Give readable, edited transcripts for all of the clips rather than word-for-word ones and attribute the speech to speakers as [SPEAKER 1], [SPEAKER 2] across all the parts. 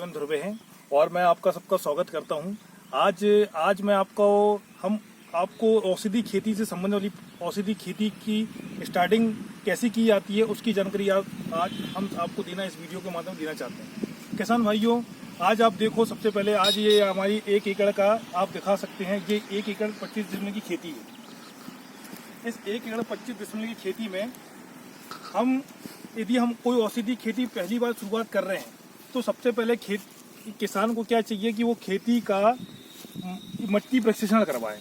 [SPEAKER 1] जीवन ध्रुवे हैं और मैं आपका सबका स्वागत करता हूं। आज मैं आपको औषधि खेती से संबंधित वाली औषधि खेती की स्टार्टिंग कैसे की जाती है उसकी जानकारी आज हम आपको देना इस वीडियो के माध्यम से देना चाहते हैं। किसान भाइयों, आज आप देखो, सबसे पहले आज ये हमारी 1 एकड़ का आप दिखा सकते हैं। ये 1 एकड़ 25 डिसमिल की खेती है। इस 1 एकड़ 25 डिसमिल की खेती में यदि हम कोई औषधि खेती पहली बार शुरुआत कर रहे हैं तो सबसे पहले किसान को क्या चाहिए कि वो खेती का मिट्टी प्रशिक्षण करवाए।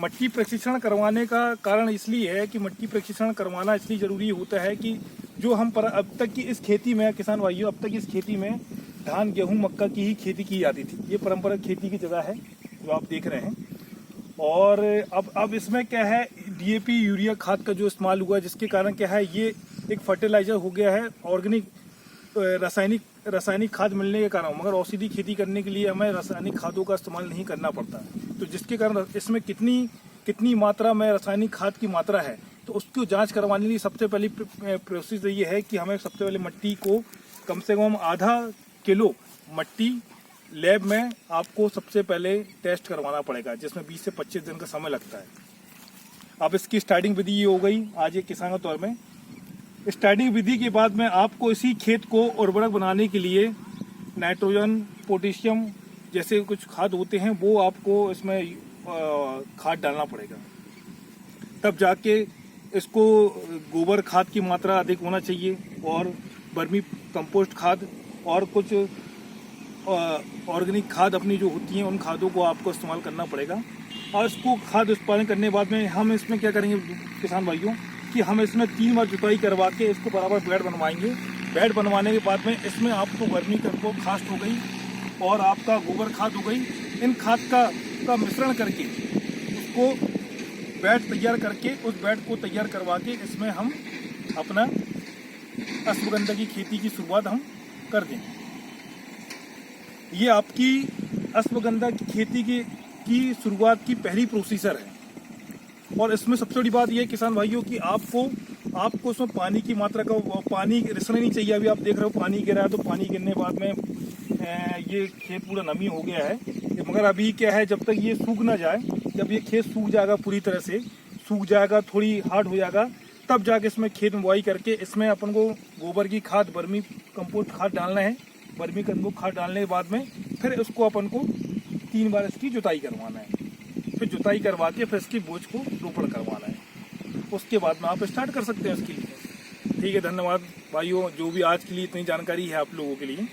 [SPEAKER 1] मिट्टी प्रशिक्षण करवाने का कारण इसलिए है कि मिट्टी प्रशिक्षण करवाना इसलिए ज़रूरी होता है कि जो हम अब तक की इस खेती में, किसान भाइयों, अब तक इस खेती में धान, गेहूं, मक्का की ही खेती की जाती थी। ये परंपरागत खेती की जगह है जो आप देख रहे हैं। और अब इसमें क्या है, डीएपी यूरिया खाद का जो इस्तेमाल हुआ, जिसके कारण क्या है, ये एक फर्टिलाइजर हो गया है, ऑर्गेनिक रासायनिक खाद मिलने के कारण। मगर औषधि खेती करने के लिए हमें रासायनिक खादों का इस्तेमाल नहीं करना पड़ता, तो जिसके कारण इसमें कितनी मात्रा में रासायनिक खाद की मात्रा है, तो उसको जांच करवाने के लिए सबसे पहली प्रोसेस ये है कि हमें सबसे पहले मिट्टी को कम से कम आधा किलो मिट्टी लैब में आपको सबसे पहले टेस्ट करवाना पड़ेगा, जिसमें 20 से 25 दिन का समय लगता है। अब इसकी स्टार्टिंग विधि ये हो गई आज एक किसान के तौर में। स्टार्टिंग विधि के बाद में आपको इसी खेत को उर्वरक बनाने के लिए नाइट्रोजन, पोटेशियम जैसे कुछ खाद होते हैं, वो आपको इसमें खाद डालना पड़ेगा। तब जाके इसको गोबर खाद की मात्रा अधिक होना चाहिए और वर्मी कंपोस्ट खाद और कुछ ऑर्गेनिक खाद अपनी जो होती हैं उन खादों को आपको इस्तेमाल करना पड़ेगा। और इसको खाद उत्पादन करने के बाद में हम इसमें क्या करेंगे किसान भाइयों कि हम इसमें 3 बार जुताई करवा के इसको बराबर बेड बनवाएंगे। बेड बनवाने के बाद में इसमें आपको वर्मी कंपोस्ट खाद हो गई और आपका गोबर खाद हो गई। इन खाद का मिश्रण करके उसको बेड तैयार करके उस बेड को तैयार करवा के इसमें हम अपना अश्वगंधा की खेती की शुरुआत हम कर देंगे। ये आपकी अश्वगंधा की खेती की शुरुआत की पहली प्रोसीजर है। और इसमें सबसे बड़ी बात यह है किसान भाइयों कि आपको उसमें पानी की मात्रा का पानी रिसना नहीं चाहिए। अभी आप देख रहे हो पानी गिरा है, तो पानी गिरने के बाद में ये खेत पूरा नमी हो गया है। मगर अभी क्या है, जब तक ये सूख ना जाए, जब ये खेत सूख जाएगा, पूरी तरह से सूख जाएगा, थोड़ी हार्ड हो जाएगा, तब जाके इसमें खेत में बुआई करके इसमें अपन को गोबर की खाद, वर्मी कंपोस्ट खाद डालना है। वर्मी कंपोस्ट खाद डालने के बाद में फिर उसको अपन को 3 बार इसकी जुताई करवाना है। फिर जुताई करवा के फिर इसकी बोझ को रोपण करवाना है। उसके बाद में आप स्टार्ट कर सकते हैं इसके लिए। ठीक है, धन्यवाद भाइयों, जो भी आज के लिए इतनी जानकारी है आप लोगों के लिए।